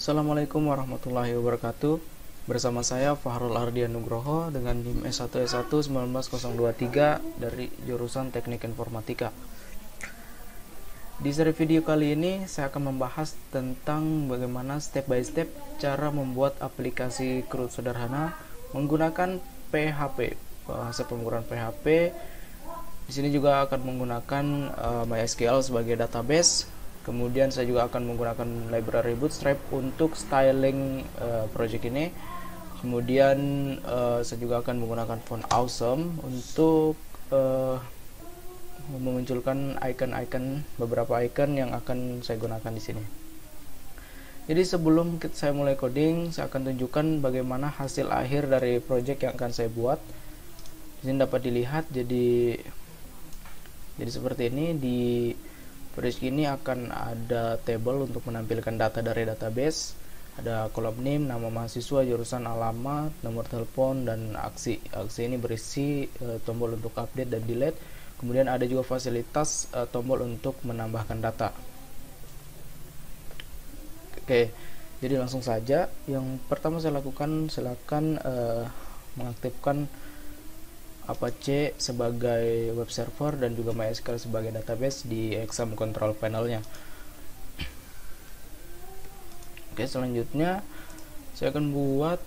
Assalamualaikum warahmatullahi wabarakatuh. Bersama saya Fahrul Ardian Nugroho dengan NIM S1S1 19023 dari jurusan Teknik Informatika. Di seri video kali ini saya akan membahas tentang bagaimana step by step cara membuat aplikasi CRUD sederhana menggunakan PHP, bahasa pemrograman PHP. Di sini juga akan menggunakan MySQL sebagai database. Kemudian saya juga akan menggunakan library Bootstrap untuk styling project ini. Kemudian saya juga akan menggunakan font Awesome untuk memunculkan icon-icon, beberapa icon yang akan saya gunakan di sini. Jadi sebelum saya mulai coding, saya akan tunjukkan bagaimana hasil akhir dari project yang akan saya buat. Di sini dapat dilihat jadi seperti ini. Di project ini akan ada table untuk menampilkan data dari database, ada kolom NIM, nama mahasiswa, jurusan, alamat, nomor telepon, dan aksi. Aksi ini berisi tombol untuk update dan delete. Kemudian ada juga fasilitas tombol untuk menambahkan data. Oke, jadi langsung saja. Yang pertama saya lakukan, silakan mengaktifkan Apache sebagai web server dan juga MySQL sebagai database di exam control panelnya. Oke, selanjutnya saya akan buat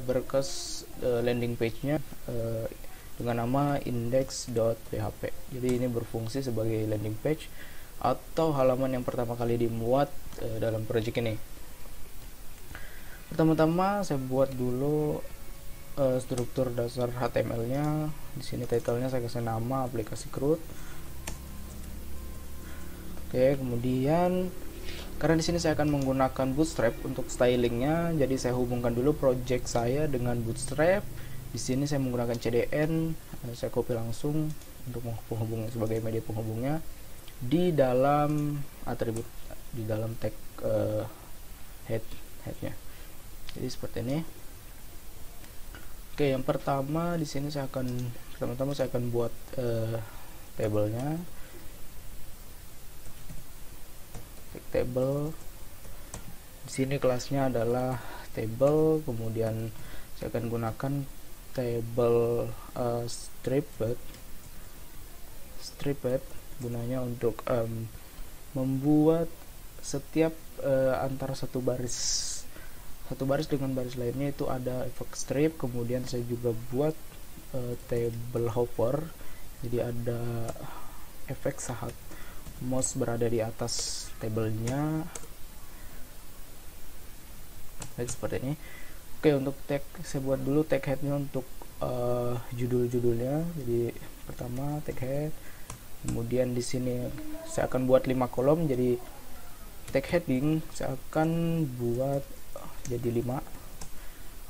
berkas landing page-nya dengan nama index.php. Jadi ini berfungsi sebagai landing page atau halaman yang pertama kali dimuat dalam project ini. Pertama-tama saya buat dulu struktur dasar HTML-nya. Di sini title-nya saya kasih nama aplikasi CRUD. Oke, kemudian karena di sini saya akan menggunakan Bootstrap untuk stylingnya, jadi saya hubungkan dulu project saya dengan Bootstrap. Di sini saya menggunakan CDN, saya copy langsung untuk menghubungnya sebagai media penghubungnya di dalam atribut, di dalam tag headnya. Jadi seperti ini. Oke, yang pertama di sini saya akan buat tabelnya. Table. Di sini kelasnya adalah table, kemudian saya akan gunakan table stripped gunanya untuk membuat setiap antara satu baris dengan baris lainnya itu ada efek strip. Kemudian saya juga buat table hover, jadi ada efek saat mouse berada di atas tabelnya, baik seperti ini. Oke, untuk tag saya buat dulu tag headnya untuk judul-judulnya. Jadi pertama tag head, kemudian di sini saya akan buat 5 kolom. Jadi tag heading saya akan buat jadi 5.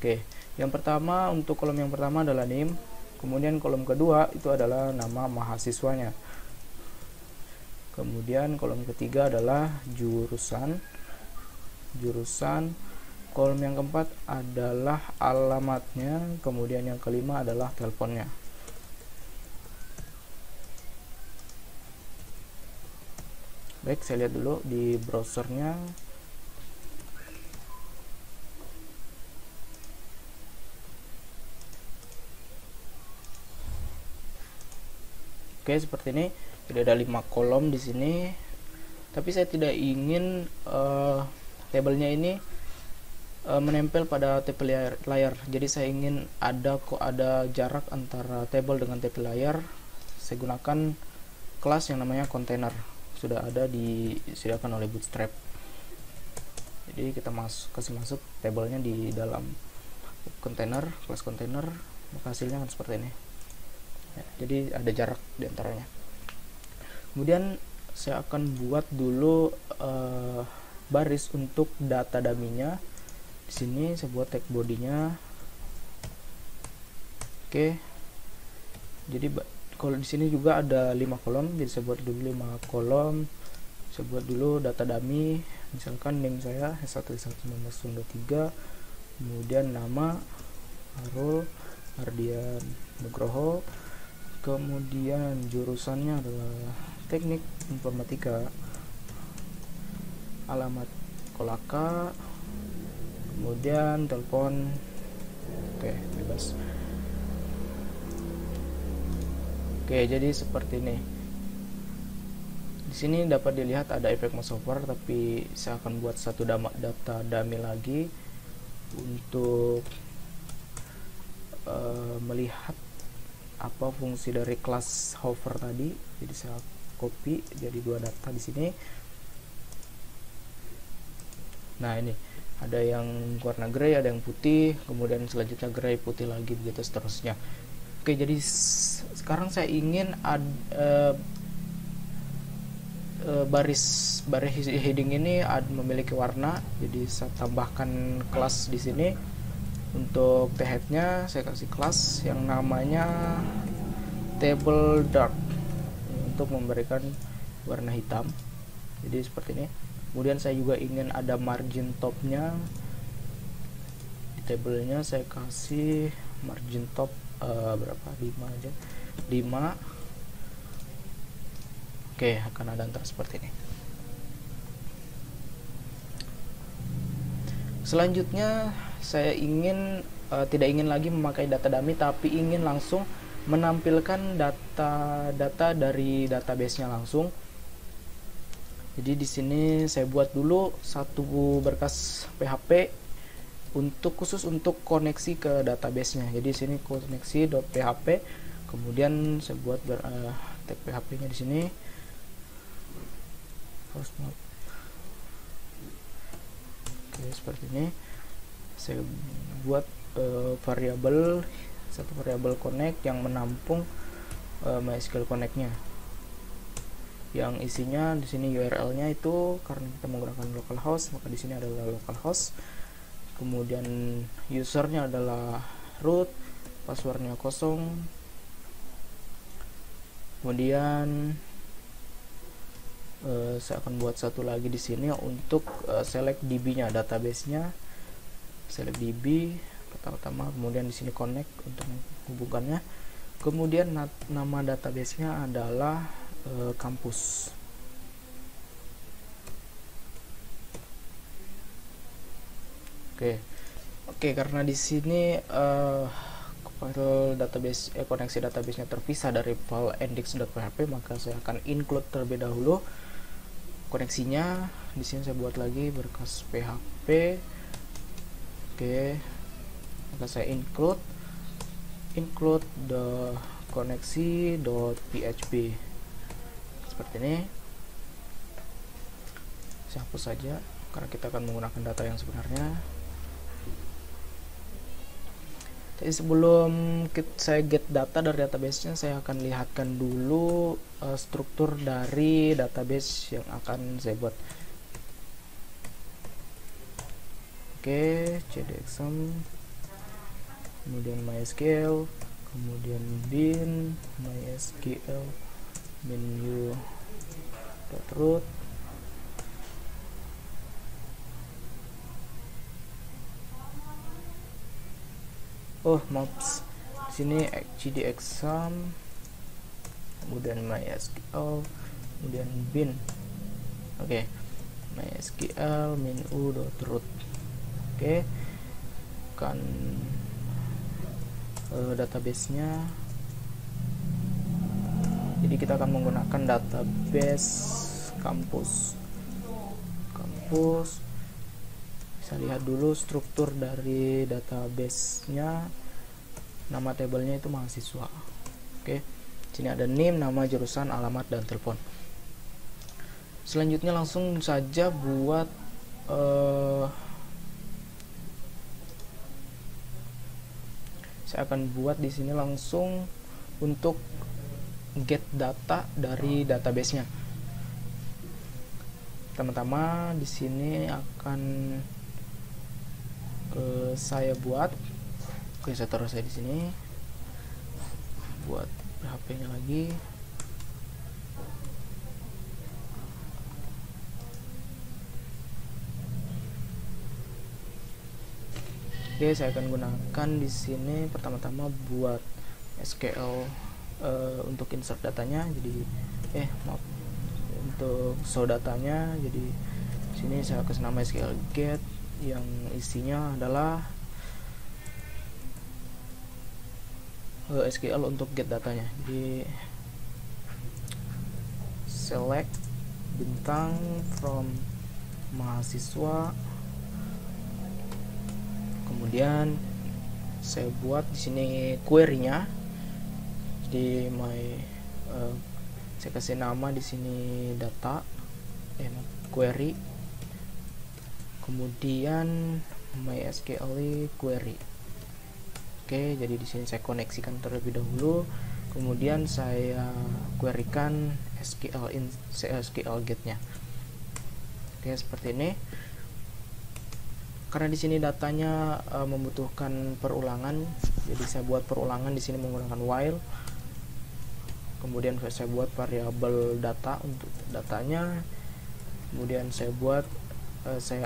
Oke, yang pertama, untuk kolom yang pertama adalah NIM, kemudian kolom kedua itu adalah nama mahasiswanya, kemudian kolom ketiga adalah jurusan, kolom yang keempat adalah alamatnya, kemudian yang kelima adalah teleponnya. Baik, saya lihat dulu di browsernya. Oke, seperti ini. Jadi ada 5 kolom di sini. Tapi saya tidak ingin tabelnya ini menempel pada tabel layar. Jadi saya ingin ada jarak antara tabel dengan tabel layar. Saya gunakan kelas yang namanya container. Sudah ada disediakan oleh Bootstrap. Jadi kita kasih masuk tabelnya di dalam container, kelas container, maka hasilnya akan seperti ini. Ya, jadi ada jarak di antaranya. Kemudian saya akan buat dulu baris untuk data dummy-nya. Di sini saya buat tag body-nya. Oke. Jadi kalau di sini juga ada 5 kolom, jadi saya buat dulu 5 kolom. Saya buat dulu data dummy, misalkan name saya S1S1 kemudian nama Fahrul Ardian Nugroho. Kemudian jurusannya adalah Teknik Informatika, alamat Kolaka, kemudian telepon. Oke, bebas. Oke, jadi seperti ini. Di sini dapat dilihat ada efek mouse over, tapi saya akan buat satu data dummy lagi untuk melihat apa fungsi dari kelas hover tadi. Jadi saya copy jadi dua data di sini. Nah, ini ada yang warna grey, ada yang putih, kemudian selanjutnya grey, putih lagi, begitu seterusnya. Oke, jadi sekarang saya ingin baris heading ini memiliki warna, jadi saya tambahkan kelas di sini. Untuk head-nya saya kasih kelas yang namanya table dark untuk memberikan warna hitam, jadi seperti ini. Kemudian saya juga ingin ada margin topnya. Di tabelnya saya kasih margin top berapa, 5 aja, 5. Oke, akan ada antara seperti ini. Selanjutnya saya ingin tidak ingin lagi memakai data dummy, tapi ingin langsung menampilkan data dari database-nya langsung. Jadi di sini saya buat dulu satu berkas PHP khusus untuk koneksi ke database-nya. Jadi di sini koneksi.php, kemudian saya buat tag PHP-nya di sini. Oke, seperti ini. Saya buat satu variabel connect yang menampung MySQL connect-nya. Yang isinya di sini URL-nya itu karena kita menggunakan localhost, maka di sini adalah localhost. Kemudian usernya adalah root, passwordnya kosong. Kemudian saya akan buat satu lagi di sini untuk select DB-nya, database-nya, select DB pertama-tama, kemudian di sini connect untuk menghubungkannya. Kemudian nama database-nya adalah kampus. Oke, karena di sini file database koneksi database-nya terpisah dari file index.php, maka saya akan include terlebih dahulu koneksinya. Di sini saya buat lagi berkas PHP. Oke, maka saya include the koneksi.php seperti ini. Saya hapus saja karena kita akan menggunakan data yang sebenarnya. Jadi sebelum saya get data dari database-nya, saya akan lihatkan dulu struktur dari database yang akan saya buat. Oke, cdexam, kemudian MySQL, kemudian bin MySQL menu.root. Maps di sini cdexam, kemudian MySQL, kemudian bin. Oke, MySQL menu.root. Oke, kan database-nya. Jadi kita akan menggunakan database kampus. Bisa lihat dulu struktur dari database-nya. Nama tabelnya itu mahasiswa. Oke, sini ada name, nama, jurusan, alamat, dan telepon. Selanjutnya langsung saja buat saya akan buat di sini langsung untuk get data dari database-nya. Pertama-tama di sini akan saya buat. Oke, saya taruh saya di sini. Buat PHP-nya lagi. Oke, saya akan gunakan di sini pertama-tama buat SQL untuk insert datanya. Jadi untuk show datanya. Jadi sini saya kasih nama SQL get yang isinya adalah SQL untuk get datanya. Di select bintang from mahasiswa, kemudian saya buat di sini query-nya di saya kasih nama di sini data query, kemudian MySQL query. Oke, jadi di sini saya koneksikan terlebih dahulu, kemudian saya querykan SQL get-nya. Oke, seperti ini. Karena di sini datanya membutuhkan perulangan, jadi saya buat perulangan di sini menggunakan while. Kemudian saya buat variabel data untuk datanya. Kemudian saya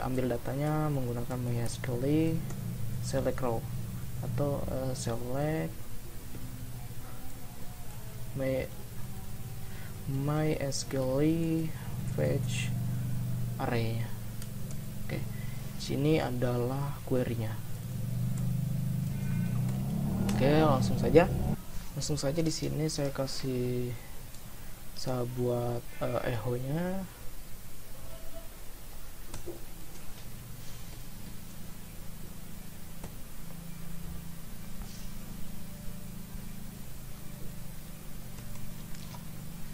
ambil datanya menggunakan MySQL select row atau select MySQL fetch array. Oke, sini adalah query-nya. Oke, langsung saja di sini saya buat echo-nya.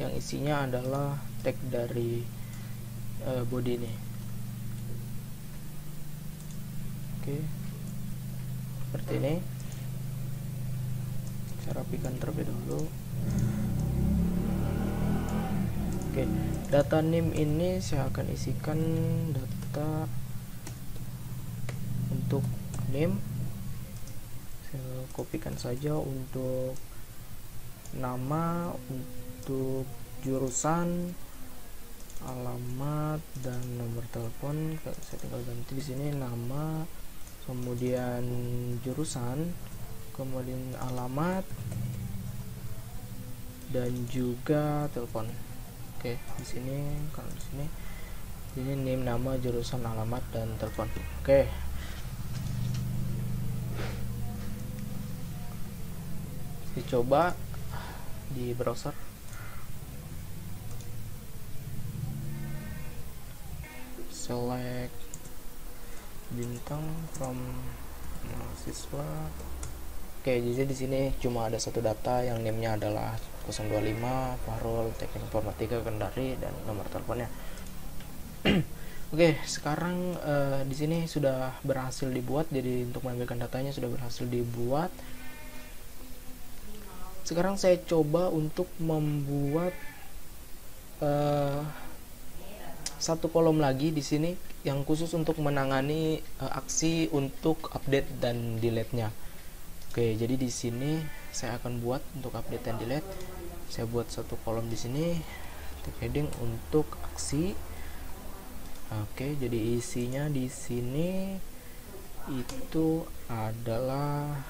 Yang isinya adalah tag dari body ini. Oke, seperti ini. Saya rapikan terlebih dahulu. Oke, data name ini saya akan isikan data untuk name. Saya kopikan saja untuk nama, untuk jurusan, alamat, dan nomor telepon. Saya tinggal ganti di sini nama, kemudian jurusan, kemudian alamat, dan juga telepon. Oke, di sini kalau di sini ini name, nama, jurusan, alamat, dan telepon. Oke. Dicoba di browser. Select bintang from mahasiswa. Oke, jadi di sini cuma ada satu data yang name-nya adalah 025, parol, teknik informatika Kendari, dan nomor teleponnya. Oke, sekarang di sini sudah berhasil dibuat. Jadi untuk mengambilkan datanya sudah berhasil dibuat. Sekarang saya coba untuk membuat satu kolom lagi di sini yang khusus untuk menangani aksi untuk update dan delete-nya. Oke, jadi di sini saya akan buat untuk update dan delete. Saya buat satu kolom di sini, tag heading untuk aksi. Oke, jadi isinya di sini itu adalah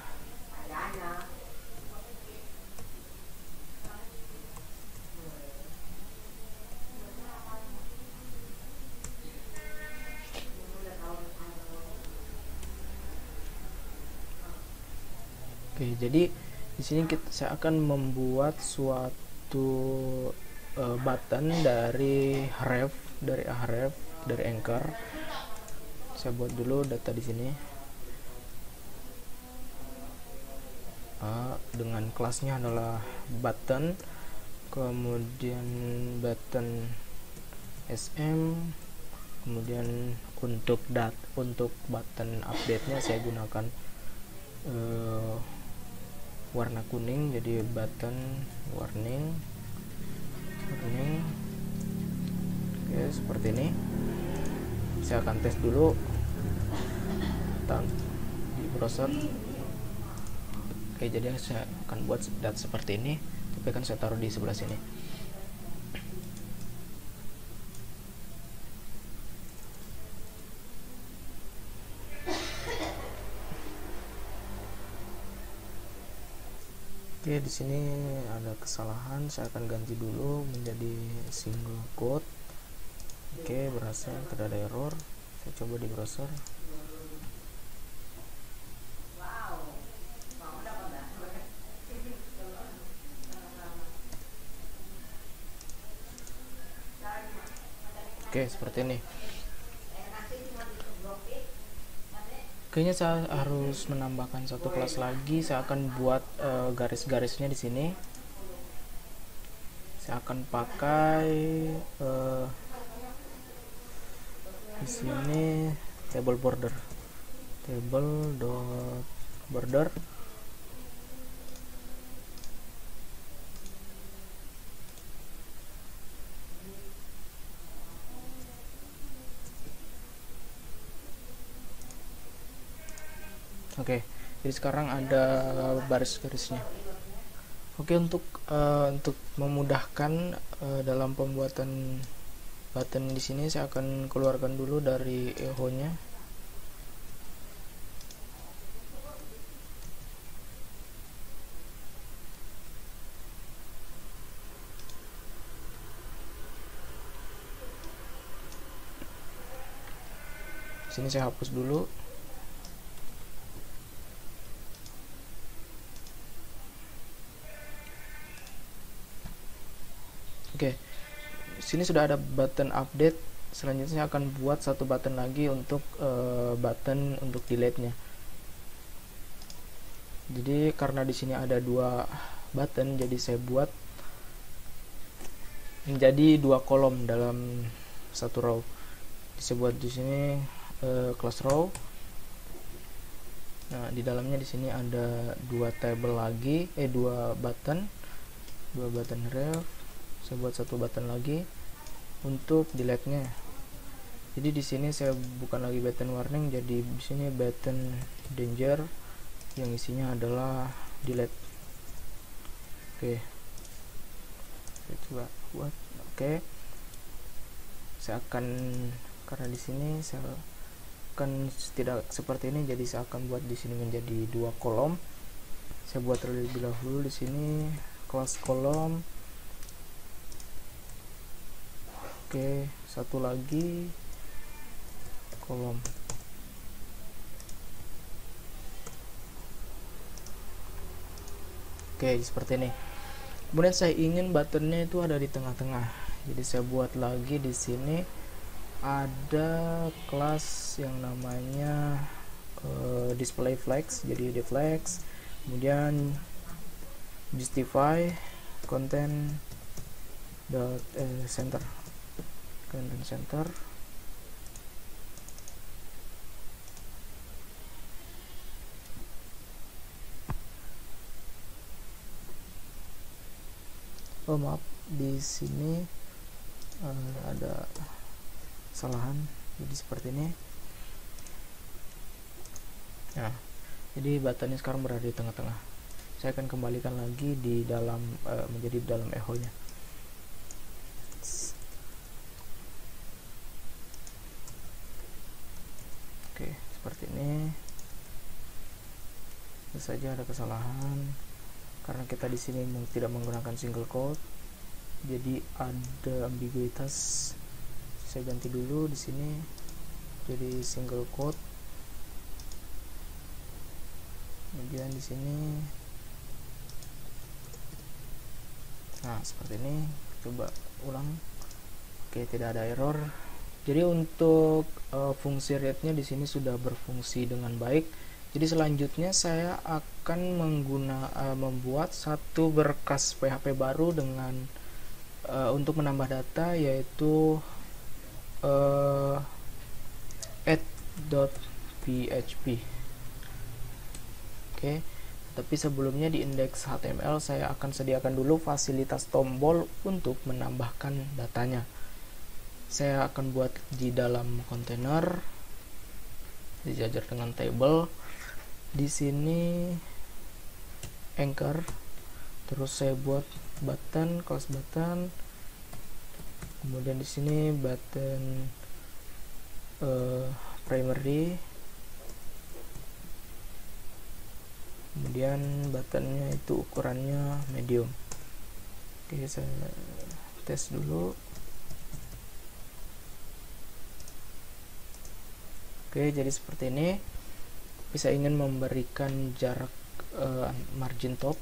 jadi di sini saya akan membuat suatu button dari Ahref, dari Anchor. Saya buat dulu data di sini dengan kelasnya adalah button, kemudian button SM, kemudian untuk button update-nya saya gunakan warna kuning, jadi button warning. Oke, seperti ini. Saya akan tes dulu di browser. Oke, jadi saya akan buat data seperti ini, tapi akan saya taruh di sebelah sini. Oke, di sini ada kesalahan, saya akan ganti dulu menjadi single quote. Oke, berhasil, tidak ada error. Saya coba di browser. Oke, seperti ini. Kayaknya saya harus menambahkan satu kelas lagi. Saya akan buat garis-garisnya di sini. Saya akan pakai di sini table border, table dot border. Oke, jadi sekarang ada baris-garisnya. Oke, untuk memudahkan dalam pembuatan button di sini, saya akan keluarkan dulu dari eho-nya. Sini saya hapus dulu. Oke, sini sudah ada button update. Selanjutnya saya akan buat satu button lagi untuk button untuk delete-nya. Jadi karena di sini ada dua button, jadi saya buat menjadi dua kolom dalam satu row. Saya buat di sini class row. Nah, di dalamnya di sini ada dua table lagi, dua button ref. Saya buat satu button lagi untuk delete-nya. Jadi di sini saya bukan lagi button warning, jadi di sini button danger yang isinya adalah delete. Oke. Saya coba buat. Oke. Saya akan, karena di sini saya akan tidak seperti ini, jadi saya akan buat di sini menjadi dua kolom. Saya buat terlebih dahulu di sini kelas kolom. Oke, satu lagi kolom. Oke, seperti ini. Kemudian saya ingin buttonnya itu ada di tengah-tengah, jadi saya buat lagi di sini ada kelas yang namanya display flags. Jadi di flags, kemudian justify content center. Oh maaf, di sini ada kesalahan, jadi seperti ini. Nah, jadi buttonnya sekarang berada di tengah-tengah. Saya akan kembalikan lagi di dalam menjadi dalam eho-nya. Oke, seperti ini. Tentu saja ada kesalahan karena kita di sini tidak menggunakan single quote, jadi ada ambiguitas. Saya ganti dulu di sini jadi single quote. Kemudian di sini, nah seperti ini. Coba ulang. Oke, tidak ada error. Jadi untuk fungsi read-nya di sini sudah berfungsi dengan baik. Jadi selanjutnya saya akan membuat satu berkas PHP baru dengan untuk menambah data, yaitu add.php. Oke, tapi sebelumnya di indeks HTML saya akan sediakan dulu fasilitas tombol untuk menambahkan datanya. Saya akan buat di dalam kontainer, dijajar dengan table. Di sini anchor, terus saya buat button, kelas button. Kemudian di sini button primary. Kemudian buttonnya itu ukurannya medium. Oke, saya tes dulu. Oke, jadi seperti ini. Bisa ingin memberikan jarak margin top.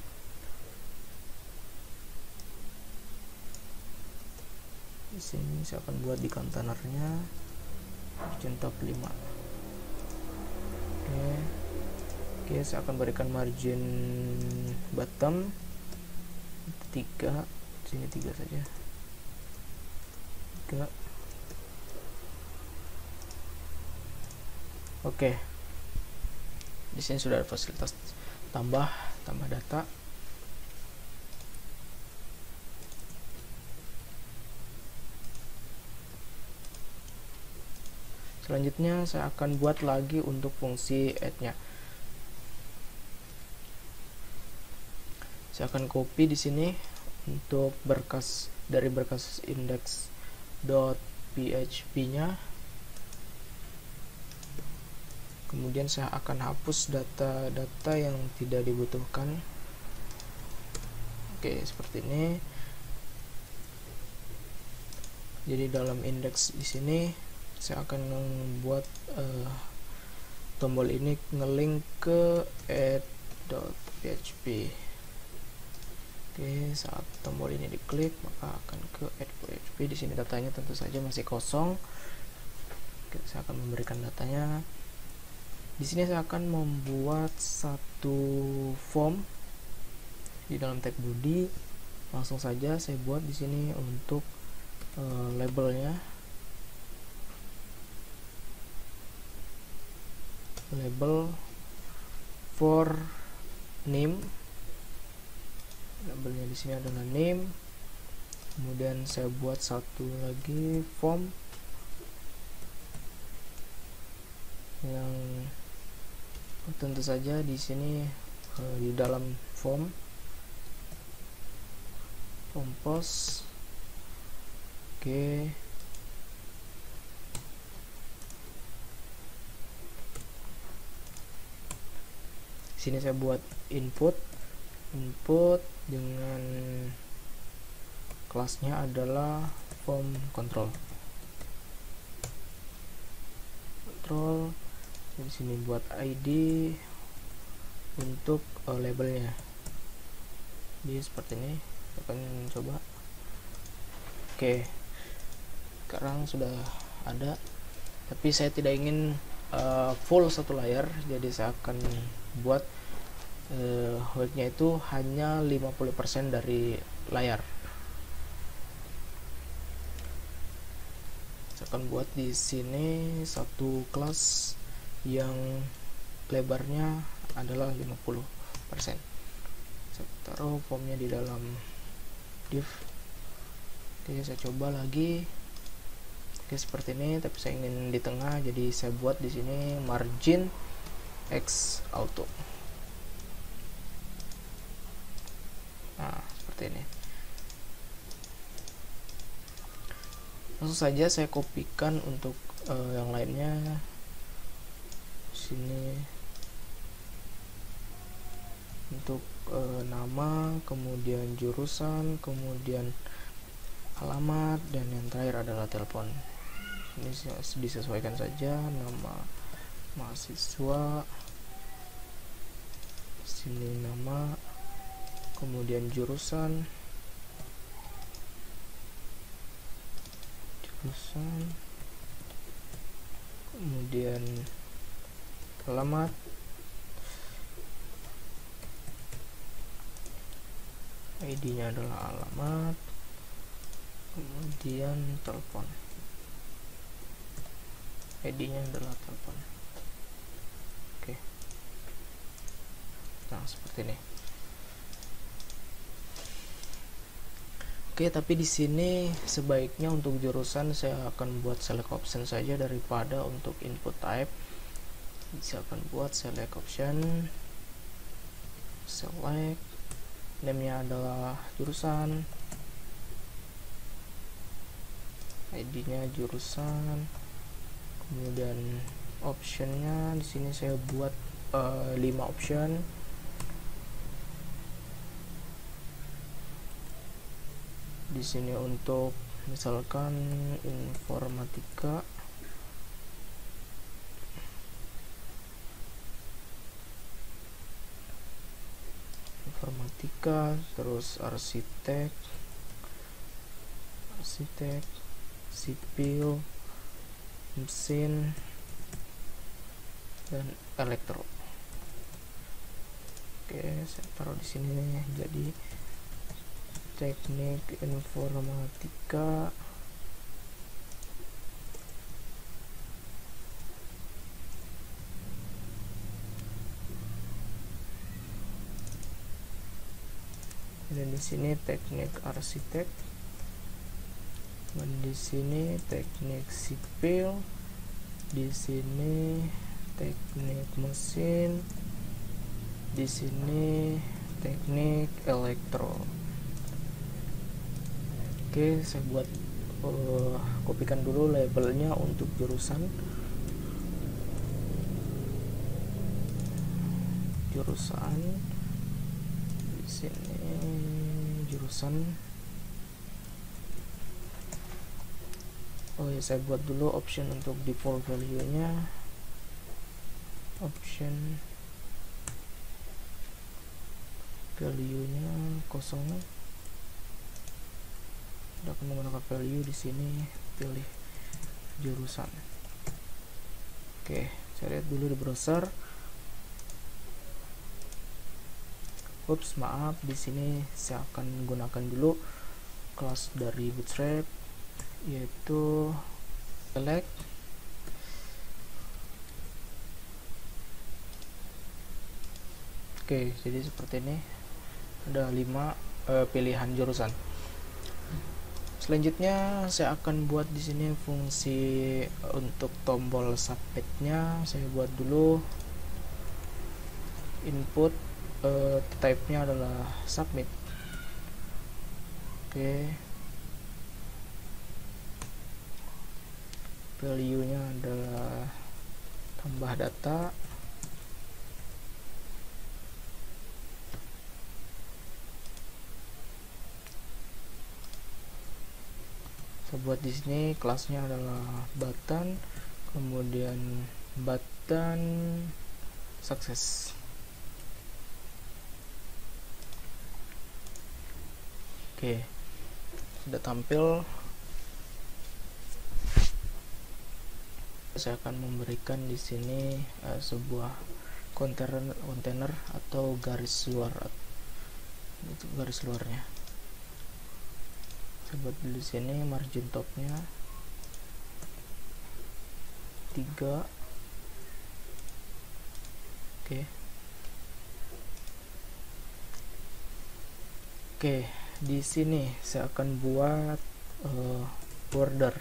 Di sini saya akan buat di containernya margin top 5. Oke, saya akan berikan margin bottom 3, sini 3 saja. 3. Oke. Di sini sudah ada fasilitas tambah data. Selanjutnya saya akan buat lagi untuk fungsi add-nya. Saya akan copy di sini untuk berkas dari berkas index.php-nya. Kemudian saya akan hapus data-data yang tidak dibutuhkan. Oke, seperti ini. Jadi dalam indeks di sini saya akan membuat tombol ini ngelink ke add.php. Oke, saat tombol ini diklik maka akan ke add.php. Di sini datanya tentu saja masih kosong. Oke, saya akan memberikan datanya. Di sini saya akan membuat satu form di dalam tag body. Langsung saja saya buat di sini untuk labelnya. Label for name, labelnya di sini adalah name. Kemudian saya buat satu lagi form yang tentu saja di sini di dalam form post. Oke. Sini saya buat input dengan kelasnya adalah form control. Di sini buat ID untuk labelnya. Jadi seperti ini. Kita akan coba. Oke. Sekarang sudah ada. Tapi saya tidak ingin full satu layar, jadi saya akan buat width-nya itu hanya 50% dari layar. Saya akan buat di sini satu kelas yang lebarnya adalah 50%. Saya taruh formnya di dalam div. Oke, saya coba lagi. Oke, seperti ini, tapi saya ingin di tengah, jadi saya buat di sini margin X auto. Nah, seperti ini. Langsung saja saya kopikan untuk yang lainnya. Sini untuk nama, kemudian jurusan, kemudian alamat, dan yang terakhir adalah telepon. Ini disesuaikan saja, nama mahasiswa, sini nama, kemudian jurusan, kemudian alamat, ID-nya adalah alamat, kemudian telepon, ID-nya adalah telepon. Oke. Nah, seperti ini. Oke, tapi di sini sebaiknya untuk jurusan saya akan buat select option saja daripada untuk input type. Saya akan buat select option, select, name-nya adalah jurusan, ID-nya jurusan, kemudian optionnya di sini saya buat 5 option. Di sini untuk misalkan informatika, terus arsitek, arsitek, sipil, mesin, dan elektro. Oke, saya taruh di sini jadi teknik informatika. Dan di sini teknik arsitek, dan di sini teknik sipil, di sini teknik mesin, di sini teknik elektro. Oke, saya buat kopikan dulu labelnya untuk jurusan. Di sini jurusan. Oh ya, saya buat dulu option untuk default value-nya. Option value-nya kosong. Kita akan menggunakan value di sini, pilih jurusan. Oke, saya lihat dulu di browser. Ups, maaf, di sini saya akan menggunakan dulu kelas dari Bootstrap, yaitu select. Oke, jadi seperti ini ada 5 pilihan jurusan. Selanjutnya saya akan buat di sini fungsi untuk tombol submit-nya. Saya buat dulu input, type-nya adalah submit. Oke, value-nya adalah tambah data. Saya buat di sini kelasnya adalah button, kemudian button sukses. Oke, sudah tampil. Saya akan memberikan di sini sebuah kontainer atau garis luar, itu garis luarnya. Saya buat di sini margin topnya 3. Oke, di sini saya akan buat border,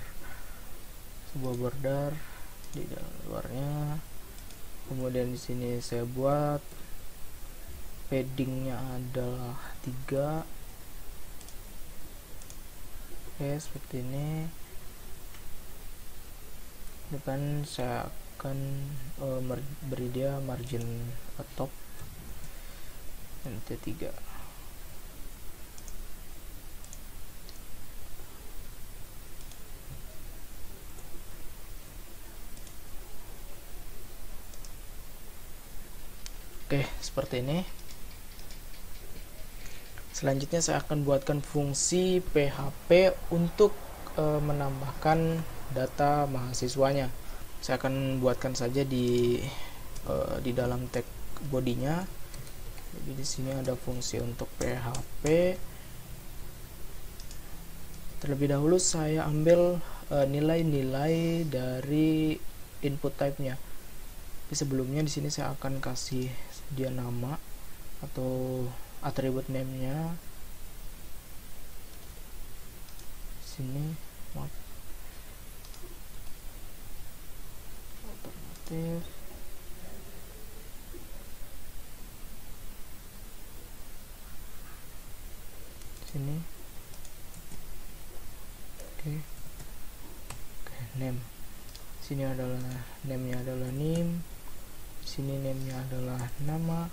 sebuah border di dalam luarnya. Kemudian di sini saya buat paddingnya adalah 3. Oke, seperti ini. Depan saya akan beri dia margin top NT3. Oke, seperti ini. Selanjutnya saya akan buatkan fungsi PHP untuk menambahkan data mahasiswanya. Saya akan buatkan saja di dalam tag bodinya. Jadi di sini ada fungsi untuk PHP. Terlebih dahulu saya ambil nilai-nilai dari input type-nya. Di sebelumnya di sini saya akan kasih dia nama atau atribut name-nya. Sini maaf, alternatif, sini. Oke, name. Sini adalah name-nya adalah name. Sini name-nya adalah nama.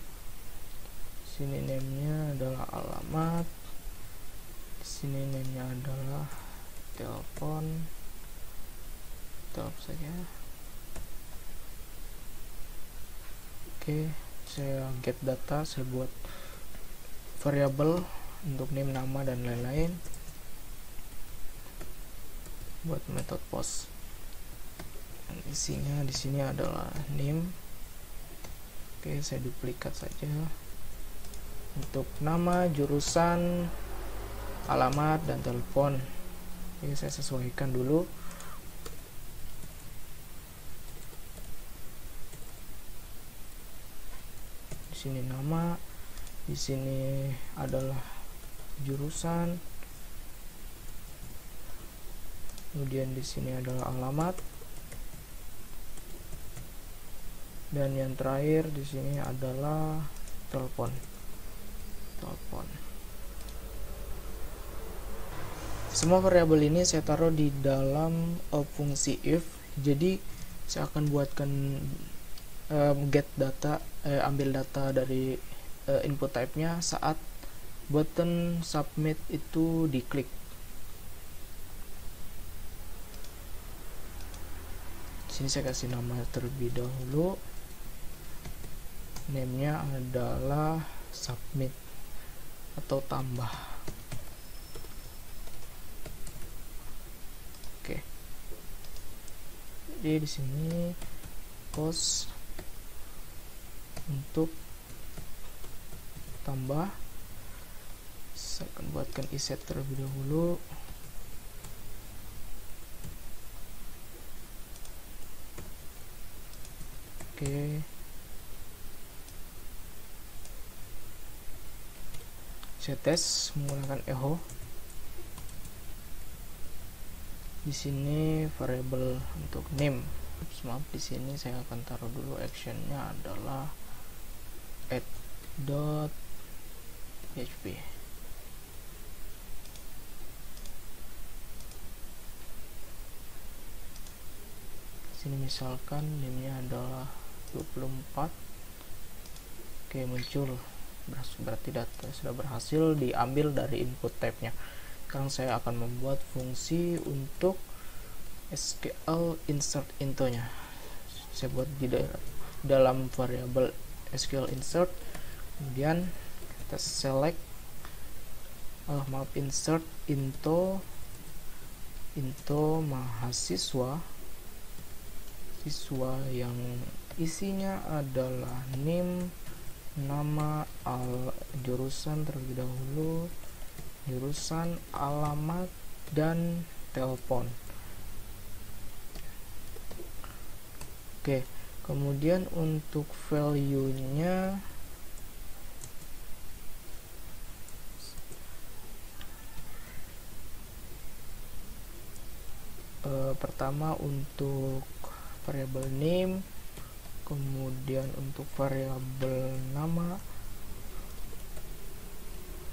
Sini name-nya adalah alamat. Sini name-nya adalah telepon. Telepon saja. Oke, saya get data, saya buat variabel untuk name, nama, dan lain-lain. buat metode post. Isinya di sini adalah name. Oke, saya duplikat saja. Untuk nama, jurusan, alamat, dan telepon. Oke, saya sesuaikan dulu. Di sini nama, di sini adalah jurusan, kemudian di sini adalah alamat, dan yang terakhir di sini adalah telepon. Semua variabel ini saya taruh di dalam fungsi if. Jadi saya akan buatkan get data, ambil data dari input type-nya saat button submit itu diklik. Sini saya kasih nama terlebih dahulu. Name-nya adalah submit atau tambah. Oke. Jadi di sini post untuk tambah. Saya akan buatkan iset terlebih dahulu. Oke. Saya tes menggunakan echo. Di sini variabel untuk name. Maaf, di sini saya akan taruh dulu actionnya adalah add.php. Sini misalkan name-nya adalah 24. Oke, muncul, berarti data sudah berhasil diambil dari input type-nya. Sekarang saya akan membuat fungsi untuk SQL insert into-nya. Saya buat di dalam variabel SQL insert, kemudian kita select insert into mahasiswa, siswa yang isinya adalah name, nama, jurusan terlebih dahulu, jurusan, alamat, dan telepon. Oke, kemudian untuk value-nya pertama untuk variabel name, kemudian untuk variabel nama,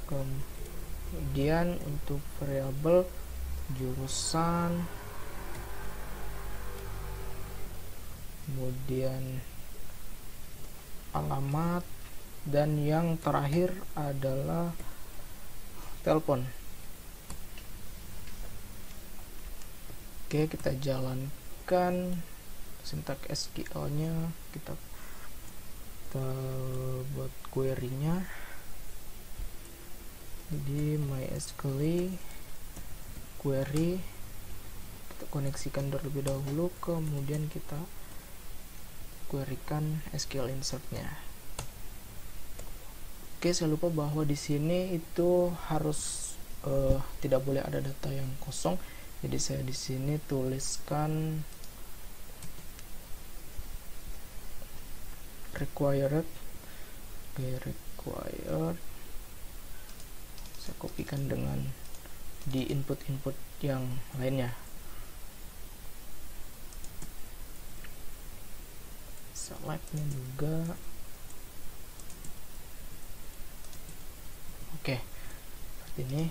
kemudian untuk variabel jurusan, kemudian alamat, dan yang terakhir adalah telepon. Oke, kita jalankan sintak SQL-nya, kita buat query-nya. Jadi MySQL query kita koneksikan terlebih dahulu, kemudian kita querykan SQL insert-nya. Oke, saya lupa bahwa di sini itu harus tidak boleh ada data yang kosong. Jadi saya di sini tuliskan required. Required. Saya kopikan dengan di input-input yang lainnya. Select-nya juga. Oke, seperti ini.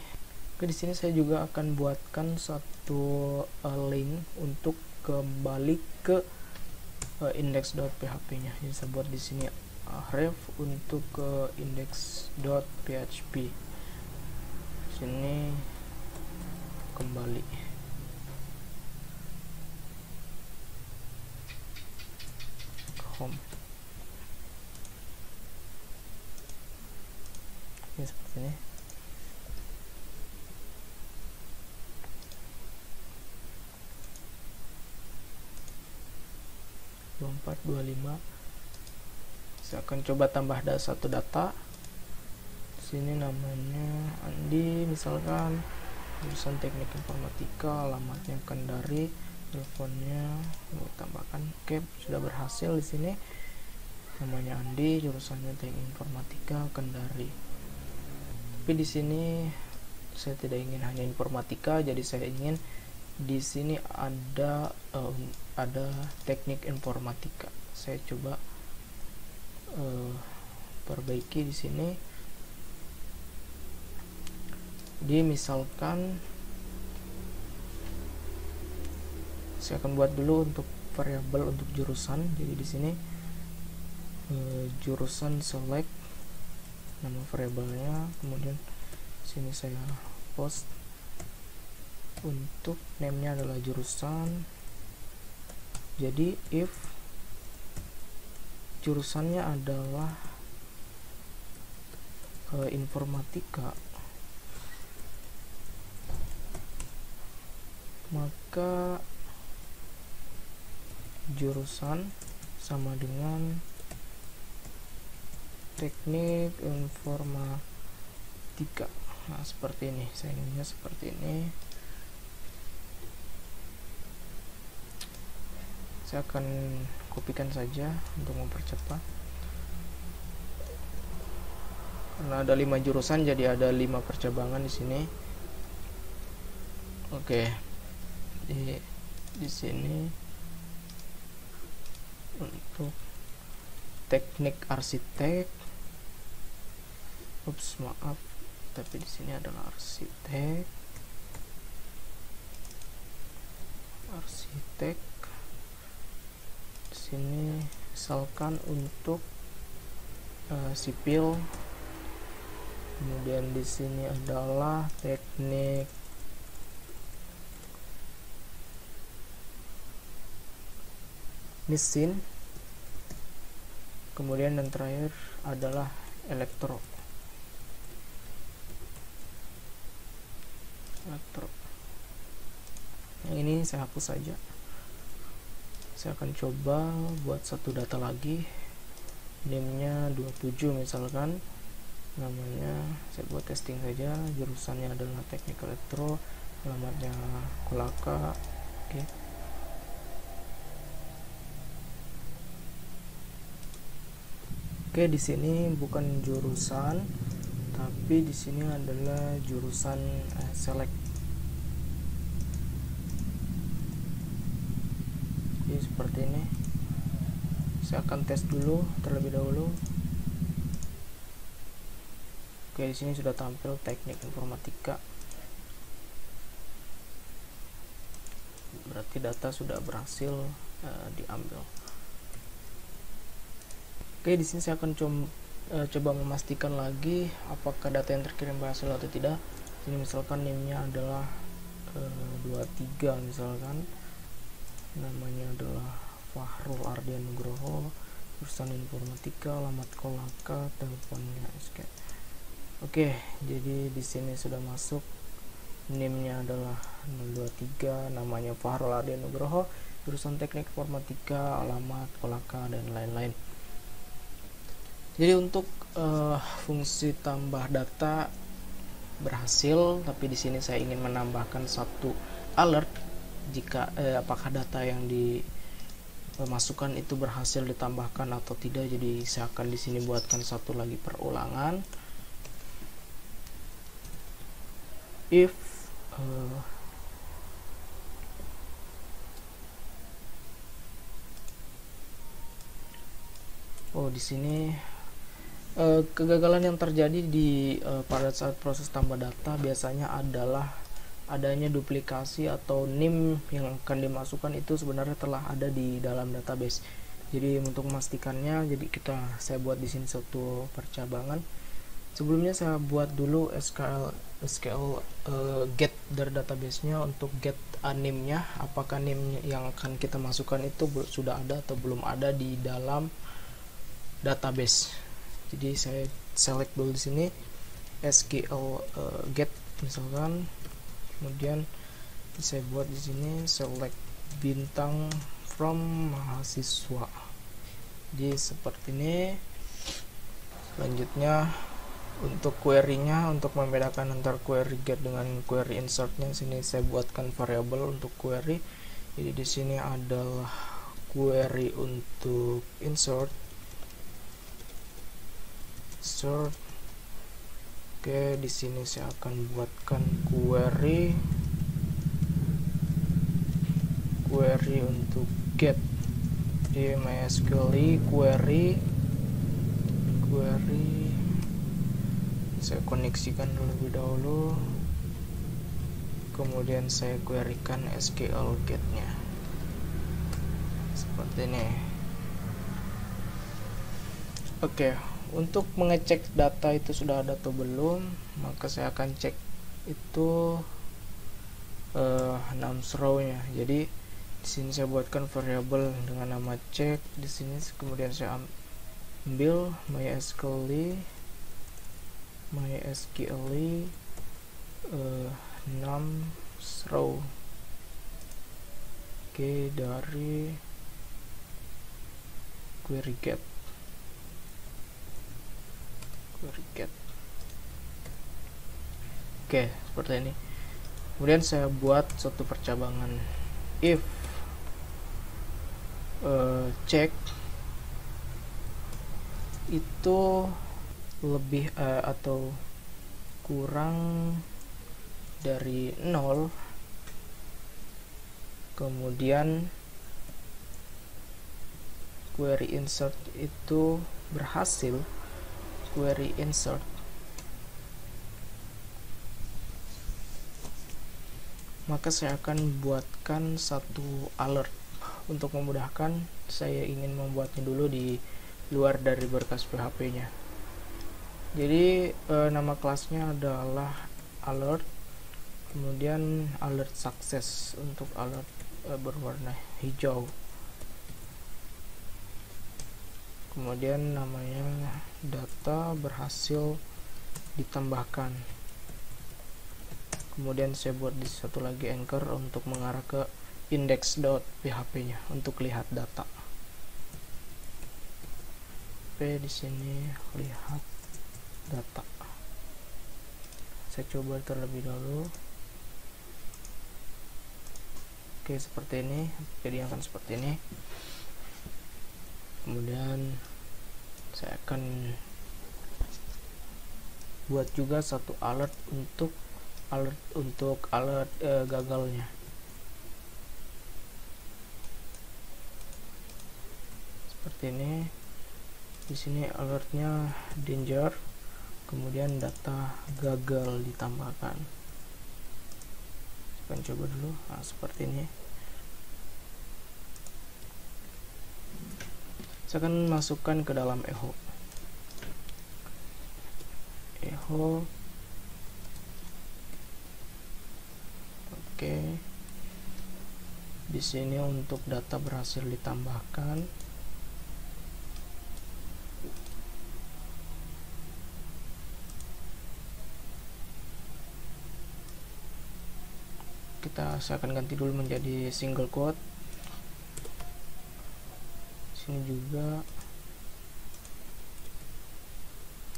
Oke, di sini saya juga akan buatkan satu link untuk kembali ke index.php-nya. Jadi saya buat di sini ref untuk ke index.php. Sini kembali. Home. Ini seperti ini. 2425. Saya akan coba tambah satu data. Sini namanya Andi misalkan, jurusan teknik informatika, alamatnya Kendari, teleponnya tambahkan. Oke, sudah berhasil di sini. Namanya Andi, jurusannya teknik informatika Kendari. Tapi di sini saya tidak ingin hanya informatika, jadi saya ingin di sini ada teknik informatika. Saya coba perbaiki di sini. Jadi misalkan saya akan buat dulu untuk variabel untuk jurusan. Jadi di sini jurusan select nama variabelnya, kemudian sini saya post untuk name-nya adalah jurusan. Jadi if jurusannya adalah informatika, maka jurusan sama dengan teknik informatika. Nah, seperti ini, saya inginnya seperti ini. Saya akan kopikan saja untuk mempercepat. Karena ada 5 jurusan, jadi ada 5 percabangan di sini. Oke. Di sini untuk teknik arsitek, maaf, tapi di sini adalah arsitek. Di sini misalkan untuk sipil. Kemudian di sini adalah teknik mesin. Kemudian yang terakhir adalah elektro. Yang ini saya hapus saja. Saya akan coba buat satu data lagi, name-nya 27 misalkan, namanya saya buat testing saja, jurusannya adalah teknik elektro, alamatnya Kolaka. Oke, di sini bukan jurusan, tapi di sini adalah jurusan select. Jadi seperti ini. Saya akan tes dulu terlebih dahulu. Oke, di sini sudah tampil teknik informatika. Berarti data sudah berhasil diambil. Oke, di sini saya akan coba memastikan lagi apakah data yang terkirim berhasil atau tidak. Ini misalkan name-nya adalah 23 misalkan, namanya adalah Fahrul Ardian Nugroho, jurusan informatika, alamat Kolaka, teleponnya SK. Oke, jadi di sini sudah masuk, name-nya adalah 023, namanya Fahrul Ardian Nugroho, jurusan teknik informatika, alamat Kolaka, dan lain-lain. Jadi untuk fungsi tambah data berhasil, tapi di sini saya ingin menambahkan satu alert jika apakah data yang dimasukkan itu berhasil ditambahkan atau tidak. Jadi saya akan di sini buatkan satu lagi perulangan. If di sini kegagalan yang terjadi di pada saat proses tambah data biasanya adalah adanya duplikasi atau NIM yang akan dimasukkan itu sebenarnya telah ada di dalam database. Jadi untuk memastikannya, saya buat di sini satu percabangan. Sebelumnya saya buat dulu SQL get dari database-nya untuk get NIM-nya, apakah NIM yang akan kita masukkan itu sudah ada atau belum ada di dalam database. Jadi saya select dulu di sini SQL get misalkan, kemudian saya buat di sini select bintang from mahasiswa. Jadi seperti ini. Selanjutnya untuk query-nya, untuk membedakan antara query get dengan query insert-nya, sini saya buatkan variabel untuk query. Jadi di sini adalah query untuk insert. Oke, di sini saya akan buatkan query untuk get. Di MySQL query saya koneksikan terlebih dahulu, kemudian saya querykan SQL get-nya seperti ini. Oke, untuk mengecek data itu sudah ada atau belum, maka saya akan cek itu nums row-nya. Jadi di sini saya buatkan variabel dengan nama check. Di sini kemudian saya ambil MySQL nums row. Oke, dari query get. Oke, seperti ini. Kemudian saya buat suatu percabangan if check itu lebih atau kurang dari 0, kemudian query insert itu berhasil. Query insert maka saya akan buatkan satu alert. Untuk memudahkan, saya ingin membuatnya dulu di luar dari berkas PHP-nya. Jadi nama kelasnya adalah alert, kemudian alert success untuk alert berwarna hijau, kemudian namanya data berhasil ditambahkan. Kemudian saya buat di satu lagi anchor untuk mengarah ke index.php-nya untuk lihat data. Di sini lihat data. Saya coba terlebih dahulu. Oke, seperti ini. Jadi akan seperti ini. Kemudian saya akan buat juga satu alert untuk gagalnya. Seperti ini. Di sini alertnya danger, kemudian data gagal ditambahkan. Saya akan coba dulu. Nah, seperti ini. Saya akan masukkan ke dalam echo. Oke. Di sini untuk data berhasil ditambahkan. Saya akan ganti dulu menjadi single quote. Sini juga.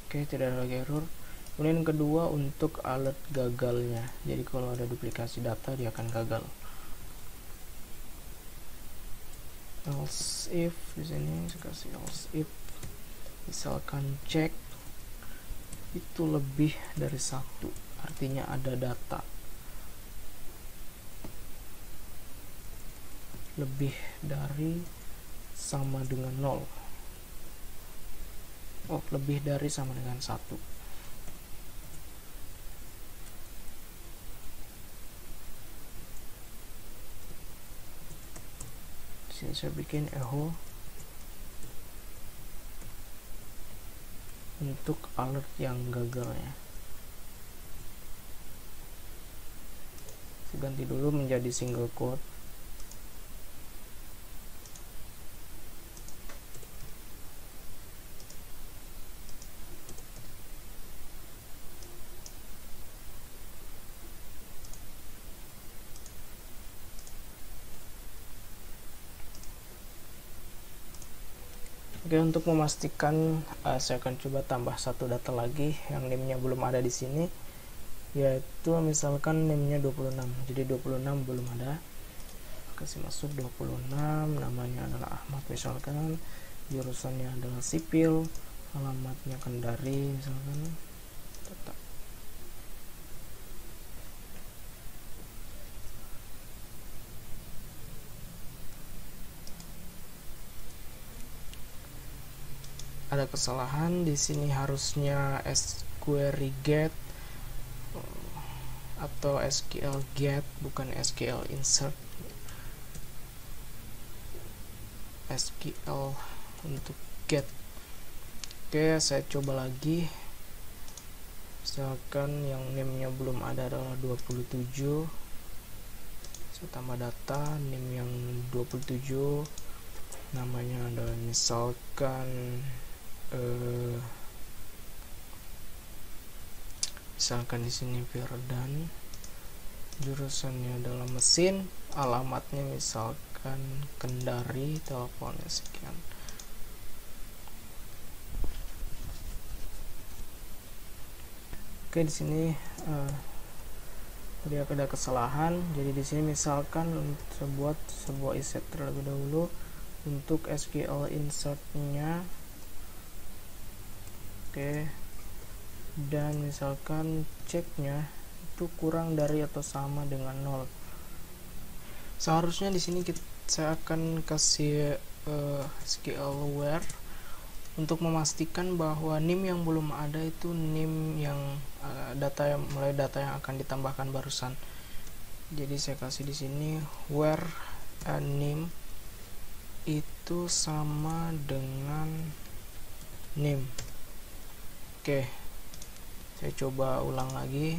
Oke, tidak ada lagi error. Kemudian yang kedua untuk alert gagalnya. Jadi kalau ada duplikasi data dia akan gagal. Else if, di sini saya kasih else if misalkan check itu lebih dari 1, artinya ada data lebih dari sama dengan 0. Lebih dari sama dengan 1. Sini saya bikin echo untuk alert yang gagalnya. Saya ganti dulu menjadi single quote. Oke, untuk memastikan saya akan coba tambah satu data lagi yang name-nya belum ada di sini, yaitu misalkan name-nya 26. Jadi 26 belum ada. Kasih masuk 26, namanya adalah Ahmad misalkan, jurusannya adalah sipil, alamatnya Kendari misalkan. Tetap. Ada kesalahan di sini, harusnya SQL get atau SQL get, bukan SQL insert. SQL untuk get. Oke, saya coba lagi. Misalkan yang name-nya belum ada adalah 27. Saya tambah data, name yang 27, namanya adalah misalkan di sini Firdan, jurusannya adalah mesin, alamatnya misalkan Kendari, teleponnya sekian. Oke, di sini ada kesalahan. Jadi di sini misalkan untuk buat sebuah iset terlebih dahulu untuk SQL insertnya. Oke, dan misalkan ceknya itu kurang dari atau sama dengan 0. Seharusnya di sini saya akan kasih SQL where untuk memastikan bahwa nim yang belum ada itu nim yang data yang akan ditambahkan barusan. Jadi saya kasih di sini where nim itu sama dengan nim. Oke, saya coba ulang lagi.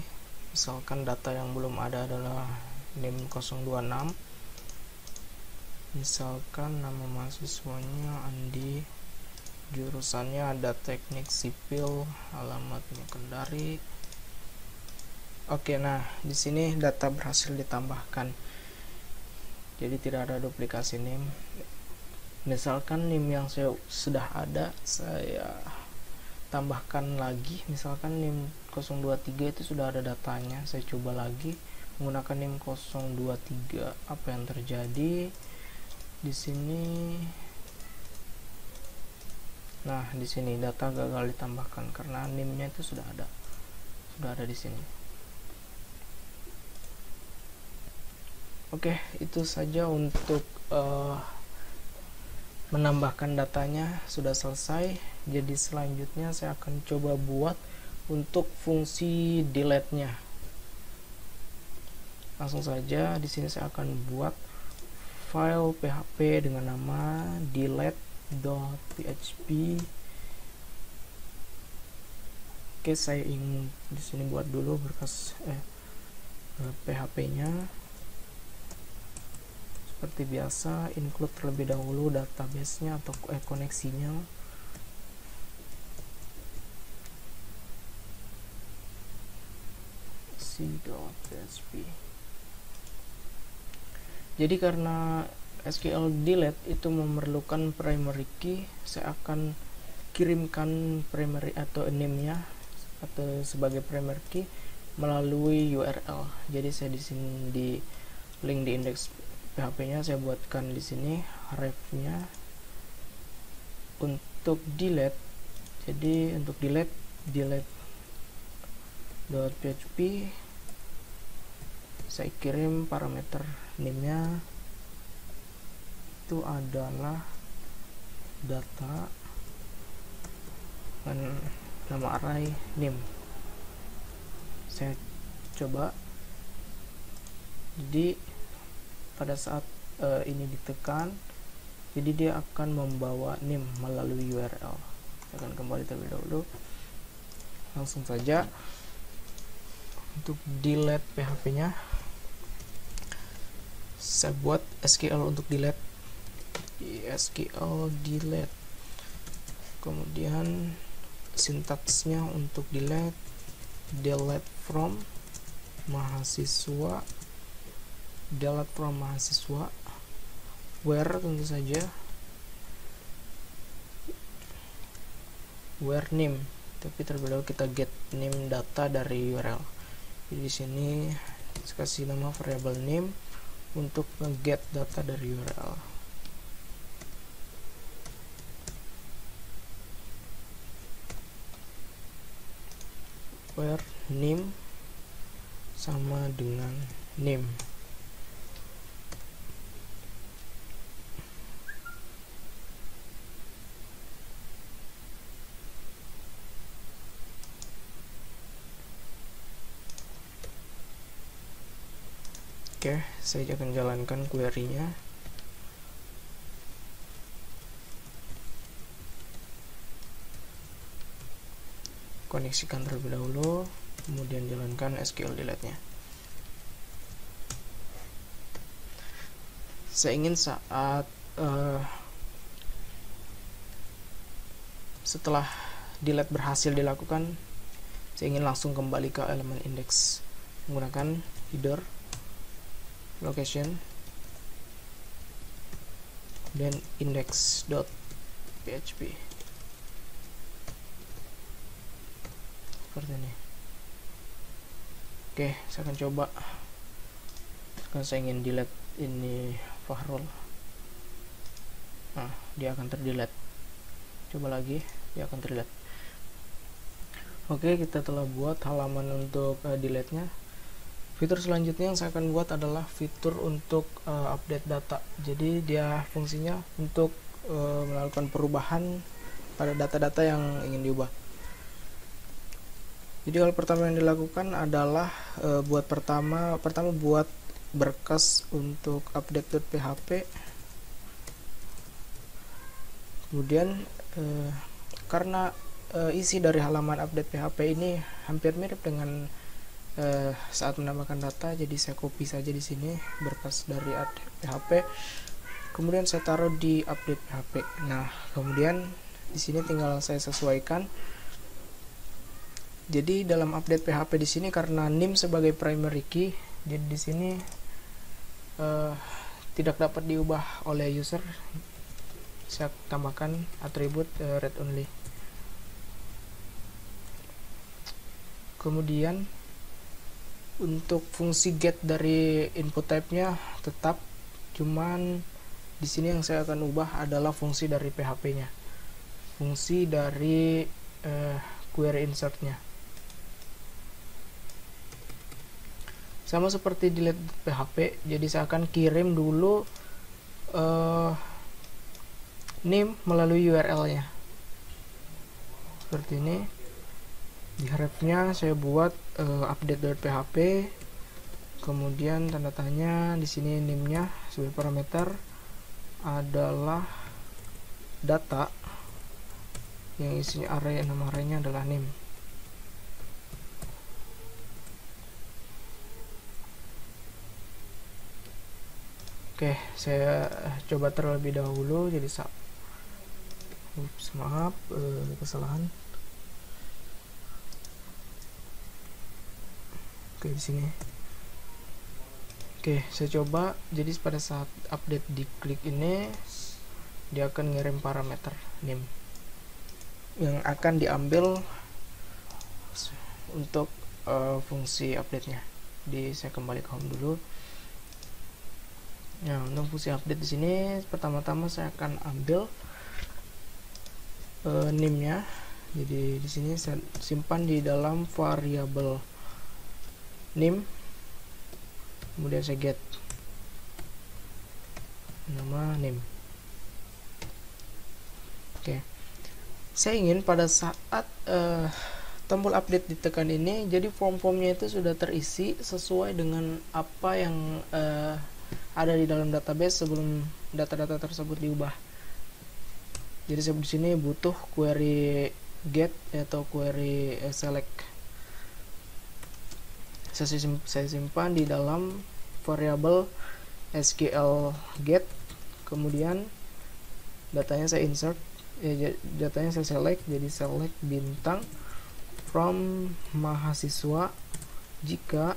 Misalkan data yang belum ada adalah nim 026. Misalkan nama mahasiswanya Andi, jurusannya ada teknik sipil, alamatnya Kendari. Oke, nah di sini data berhasil ditambahkan. Jadi tidak ada duplikasi nim. Misalkan nim yang saya sudah ada, saya tambahkan lagi. Misalkan nim 023 itu sudah ada datanya. Saya coba lagi menggunakan nim 023. Apa yang terjadi di sini? Nah, di sini data gagal ditambahkan karena nim-nya itu sudah ada di sini. Oke, itu saja untuk menambahkan datanya sudah selesai. Jadi selanjutnya saya akan coba buat untuk fungsi delete-nya. Langsung saja di sini saya akan buat file PHP dengan nama delete.php. Oke, saya ingin di sini buat dulu berkas PHP-nya. Seperti biasa, include terlebih dahulu database-nya atau koneksinya. C.php. Jadi karena SQL delete itu memerlukan primary key, saya akan kirimkan primary atau name-nya atau sebagai primary key melalui URL. Jadi saya di sini di link di indeks PHP-nya saya buatkan di sini ref-nya untuk delete. Jadi untuk delete.php saya kirim parameter name-nya itu adalah data dan nama array name. Saya coba. Jadi pada saat ini ditekan, jadi dia akan membawa name melalui URL. Saya akan kembali terlebih dahulu. Langsung saja untuk delete PHP-nya, saya buat SQL untuk delete, SQL delete. Kemudian sintaksnya untuk delete from mahasiswa, where tentu saja where name, tapi terlebih dahulu kita get name data dari URL. Jadi di sini saya kasih nama variable name untuk get data dari URL. Where name sama dengan name. Oke, saya akan jalankan query-nya. Koneksikan terlebih dahulu, kemudian jalankan SQL delete-nya. Saya ingin saat setelah delete berhasil dilakukan, saya ingin langsung kembali ke elemen index menggunakan header location dan index.php seperti ini. Oke, saya akan coba. Sekarang saya ingin delete ini Fahrul. Nah, dia akan terdelete. Coba lagi, dia akan terdelete. Oke, kita telah buat halaman untuk delete-nya. Fitur selanjutnya yang saya akan buat adalah fitur untuk update data. Jadi dia fungsinya untuk melakukan perubahan pada data-data yang ingin diubah. Jadi hal pertama yang dilakukan adalah pertama buat berkas untuk update.php. Kemudian karena isi dari halaman update.php ini hampir mirip dengan saat menambahkan data, jadi saya copy saja di sini berkas dari update.php, kemudian saya taruh di update.php. Nah, kemudian di sini tinggal saya sesuaikan. Jadi dalam update.php di sini karena name sebagai primary key, jadi di sini tidak dapat diubah oleh user. Saya tambahkan atribut read only. Kemudian untuk fungsi get dari input type-nya tetap, cuman di sini yang saya akan ubah adalah fungsi dari PHP-nya, fungsi dari query insert-nya. Sama seperti delete PHP, jadi saya akan kirim dulu name melalui URL-nya seperti ini. Di href-nya saya buat update.php, kemudian tanda tanya di sini name-nya sebagai parameter adalah data yang isinya array, nama array-nya adalah name. Oke, saya coba terlebih dahulu. Jadi maaf, kesalahan. Oke, di sini. Oke, saya coba. Jadi pada saat update diklik ini, dia akan ngirim parameter name yang akan diambil untuk fungsi update-nya. Jadi saya kembali ke home dulu. Nah, untuk fungsi update di sini pertama-tama saya akan ambil name-nya. Jadi di sini saya simpan di dalam variabel name, kemudian saya get nama name. Oke, saya ingin pada saat tombol update ditekan ini, jadi form-formnya itu sudah terisi sesuai dengan apa yang ada di dalam database sebelum data-data tersebut diubah. Jadi saya di sini butuh query get atau query select. Saya simpan di dalam variabel SQL get, kemudian datanya saya insert, datanya saya select, jadi select bintang from mahasiswa jika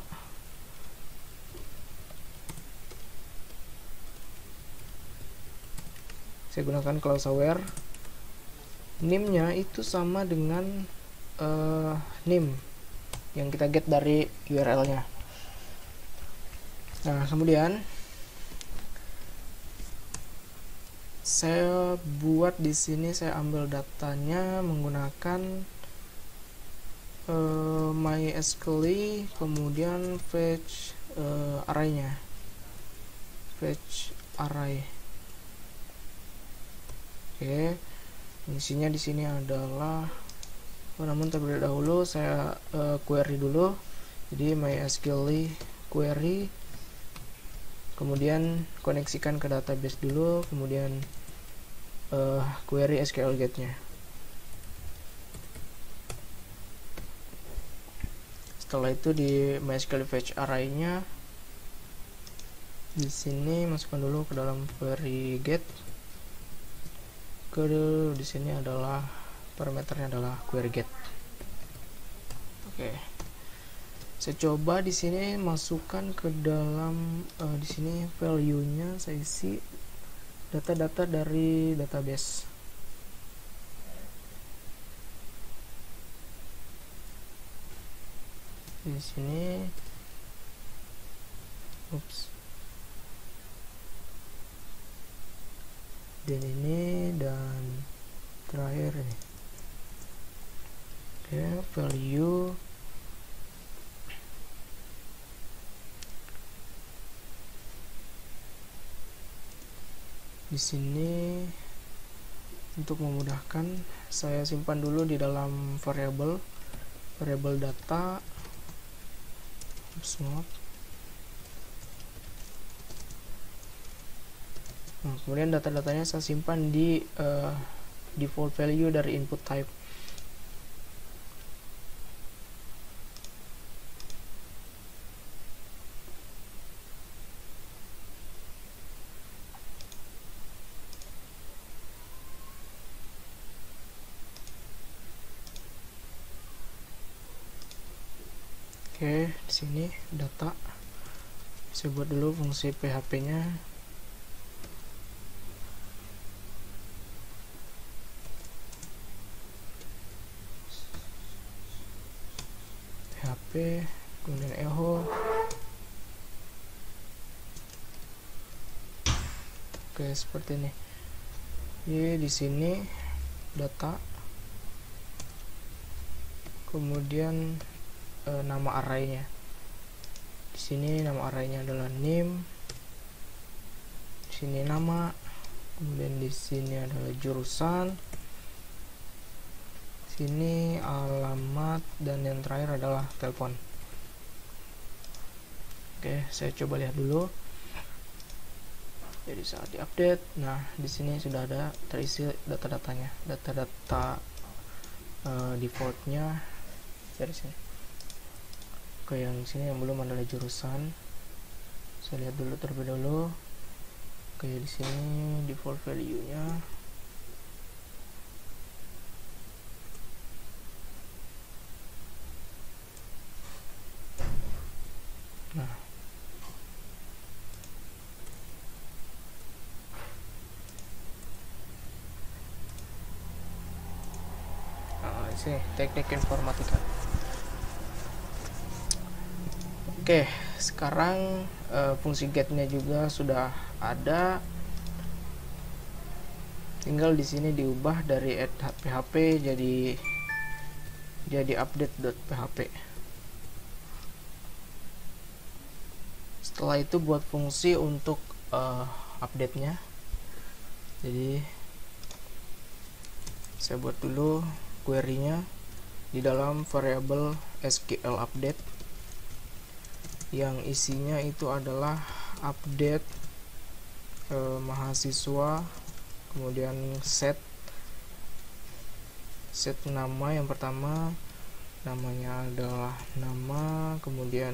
saya gunakan clause aware NIM-nya itu sama dengan NIM yang kita get dari URL-nya. Nah, kemudian saya buat di sini, saya ambil datanya menggunakan MySQL, kemudian fetch array-nya, fetch array. Oke, isinya di sini adalah, namun terlebih dahulu saya query dulu. Jadi MySQL query, kemudian koneksikan ke database dulu, kemudian query SQL get-nya. Setelah itu di MySQL fetch array-nya, di sini masukkan dulu ke dalam query get. Di sini adalah parameternya adalah query get. Oke, saya coba di sini masukkan ke dalam di sini value-nya saya isi data-data dari database. Di sini, dan ini, dan terakhir ini. Oke, value di sini. Untuk memudahkan, saya simpan dulu di dalam variable data. Nah, kemudian data-datanya saya simpan di default value dari input type. Oke, di sini data. Saya buat dulu fungsi PHP-nya. PHP, kemudian echo. Oke, seperti ini. Jadi di sini data, kemudian nama array-nya. Di sini nama array-nya adalah name. Di sini nama, kemudian di sini adalah jurusan. Di sini alamat, dan yang terakhir adalah telepon. Oke, saya coba lihat dulu. Jadi saat diupdate, nah di sini sudah ada terisi data-datanya, data-data defaultnya dari sini. Oke, yang sini yang belum adalah jurusan. Saya lihat dulu terlebih dahulu. Oke, di sini default value-nya. Nah, sini teknik informatika. Oke, sekarang fungsi get-nya juga sudah ada. Tinggal di sini diubah dari add.php jadi update.php. Setelah itu buat fungsi untuk update-nya. Jadi saya buat dulu query-nya di dalam variable SQL update yang isinya itu adalah update mahasiswa, kemudian set nama. Yang pertama namanya adalah nama, kemudian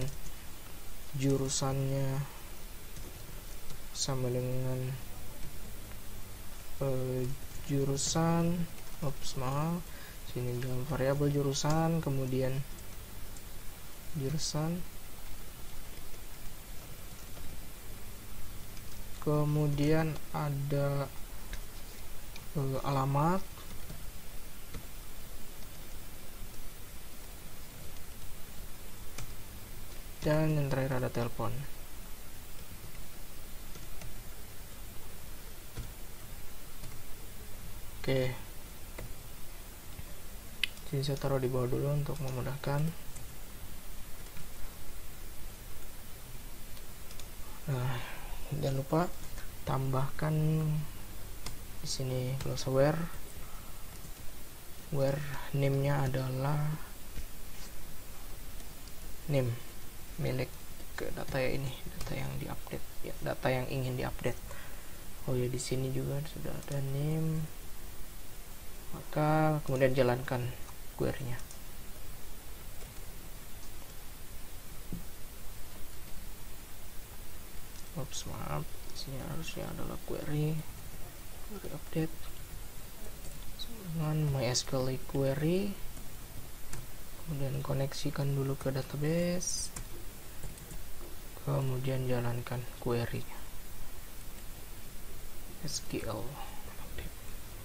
jurusannya sama dengan jurusan, sini dalam variabel jurusan, kemudian jurusan, kemudian ada alamat, dan yang terakhir ada telepon. Oke, jadi saya taruh di bawah dulu untuk memudahkan. Nah, jangan lupa tambahkan di sini close where name-nya adalah name milik ke data ya, ini data yang diupdate ya, data yang ingin diupdate. Oh ya, di sini juga sudah ada name, maka kemudian jalankan query-nya. Oops, maaf, di sini harusnya adalah query update dengan MySQL query, kemudian koneksikan dulu ke database, kemudian jalankan query SQL update.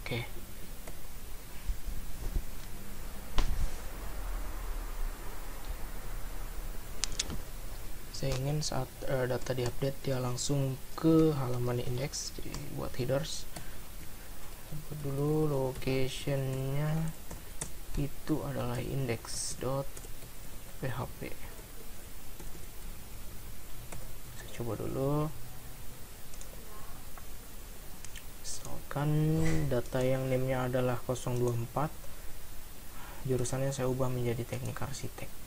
Oke. Saya ingin saat data diupdate dia langsung ke halaman index, jadi buat headers. Buat dulu locationnya itu adalah index.php. Saya coba dulu, misalkan data yang name-nya adalah 024, jurusannya saya ubah menjadi teknik arsitek.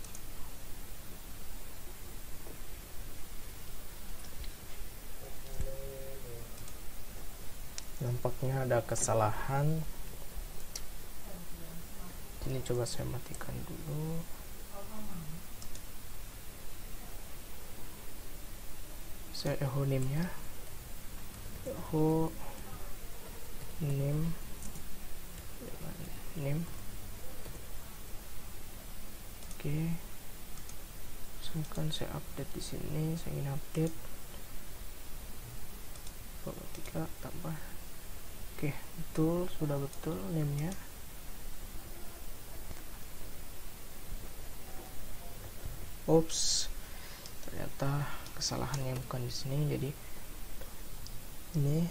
Nampaknya ada kesalahan. Ini coba saya matikan dulu. Saya echo name-nya, echo name. Oke, misalkan saya update di sini, saya ingin update 3 tambah. Oke, betul, sudah betul name-nya. Oops, ternyata kesalahannya bukan di sini. Jadi ini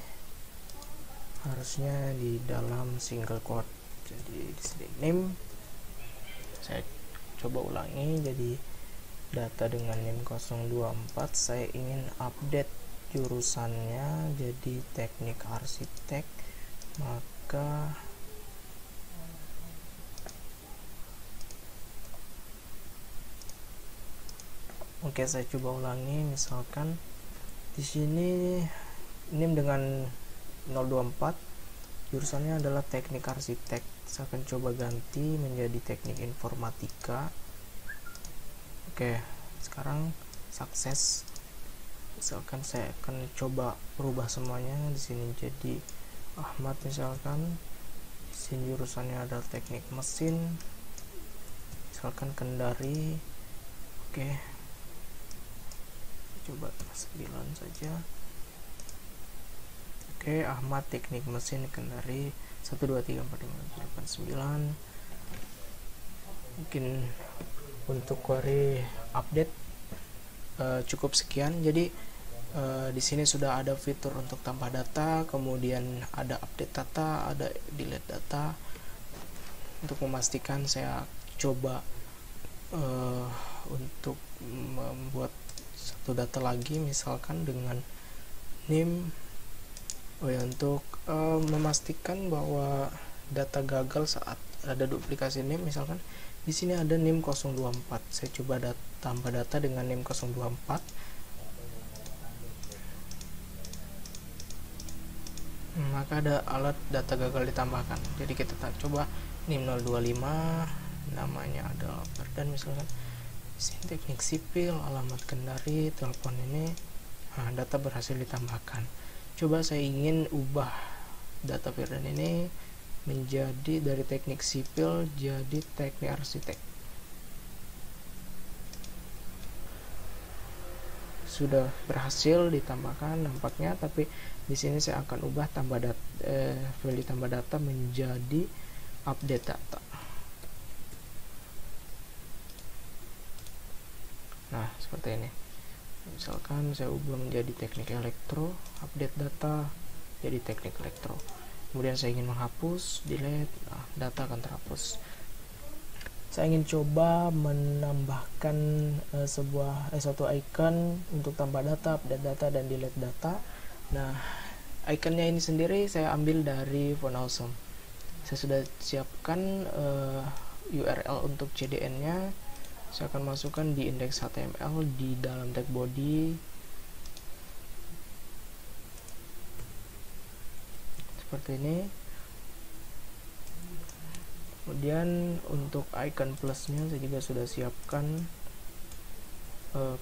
harusnya di dalam single quote. Jadi di sini name. Saya coba ulangi. Jadi data dengan name 024, saya ingin update jurusannya jadi teknik arsitek, maka oke, saya coba ulangi. Misalkan di sini name dengan 024, jurusannya adalah teknik arsitek. Saya akan coba ganti menjadi teknik informatika. Oke, sekarang sukses. Misalkan saya akan coba berubah semuanya di sini jadi Ahmad misalkan. Di sini jurusannya adalah teknik mesin. Misalkan Kendari. Oke. Coba 9 saja. Oke, Ahmad teknik mesin Kendari 1 2 3 4 5 6 7 8 9. Mungkin untuk query update cukup sekian. Jadi di sini sudah ada fitur untuk tambah data, kemudian ada update data, ada delete data. Untuk memastikan saya coba untuk membuat satu data lagi, misalkan dengan name. Untuk memastikan bahwa data gagal saat ada duplikasi name, misalkan di sini ada name 024. Saya coba tambah data dengan name 024. Maka ada alat data gagal ditambahkan. Jadi kita coba NIM 025, namanya adalah Perdan misalkan, teknik sipil, alamat Kendari, telepon ini. Nah, data berhasil ditambahkan. Coba saya ingin ubah data Perdan ini menjadi dari teknik sipil jadi teknik arsitek. Sudah berhasil ditambahkan nampaknya, tapi di sini saya akan ubah value tambah data menjadi update data. Nah, seperti ini. Misalkan saya ubah menjadi teknik elektro, update data jadi teknik elektro. Kemudian saya ingin menghapus, delete, nah, data akan terhapus. Saya ingin coba menambahkan satu icon untuk tambah data, update data, dan delete data. Nah, iconnya ini sendiri saya ambil dari Font Awesome. Saya sudah siapkan URL untuk CDN-nya. Saya akan masukkan di index HTML di dalam tag body. Seperti ini. Kemudian untuk icon plusnya saya juga sudah siapkan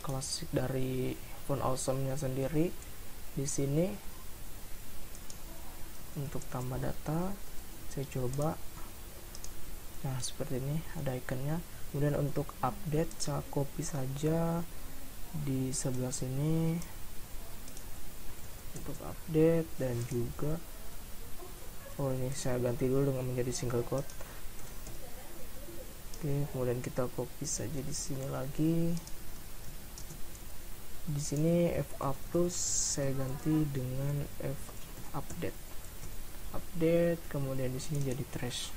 klasik dari Font Awesome-nya sendiri di sini. Untuk tambah data saya coba, nah seperti ini ada ikonnya. Kemudian untuk update saya copy saja di sebelah sini untuk update, dan juga ini saya ganti dulu dengan menjadi single quote. Oke, kemudian kita copy saja di sini lagi. Di sini FA plus saya ganti dengan F update. Kemudian di sini jadi trash.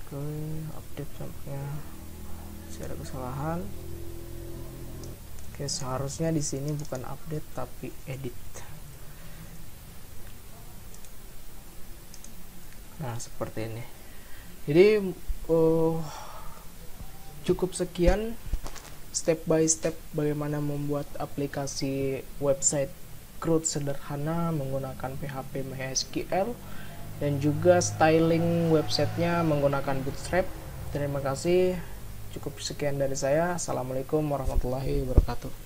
Oke, update tampaknya saya ada kesalahan. Oke, seharusnya di sini bukan update tapi edit. Nah, seperti ini. Jadi cukup sekian step by step bagaimana membuat aplikasi website CRUD sederhana menggunakan PHP MySQL, dan juga styling websitenya menggunakan Bootstrap. Terima kasih. Cukup sekian dari saya. Assalamualaikum warahmatullahi wabarakatuh.